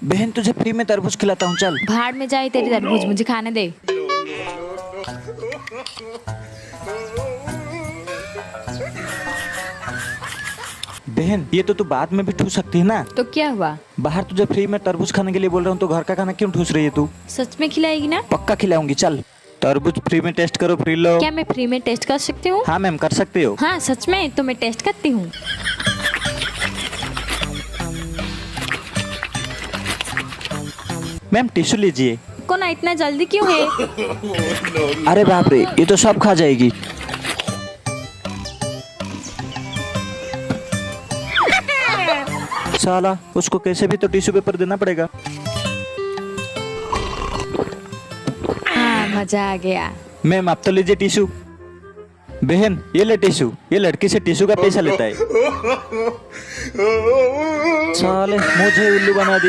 बहन तुझे फ्री में तरबूज खिलाता हूँ, चल। भाड़ में जाए तेरी तरबूज, मुझे खाने दे। बहन ये तो तू बाद में भी ठूस सकती है ना। तो क्या हुआ? बाहर तुझे फ्री में तरबूज खाने के लिए बोल रहा हूँ तो घर का खाना क्यों ठूस रही है तू? सच में खिलाएगी ना? पक्का खिलाऊंगी, चल। तरबूज फ्री में टेस्ट करो, फ्री लो। क्या मैं फ्री में टेस्ट कर सकती हूँ? हाँ मैम, कर सकते हो। हाँ सच में, तो मैं टेस्ट करती हूँ। मैम टिश्यू लीजिए। को ना इतना जल्दी क्यों है? अरे बाप रे, ये तो सब खा जाएगी। साला, उसको कैसे भी तो टिश्यू पेपर देना पड़ेगा। हाँ मजा आ गया। मैम आप तो लीजिए टिश्यू। बहन ये ले टिश्यू, ये लड़की से टिश्यू का पैसा लेता है। साले मुझे उल्लू बना दिया।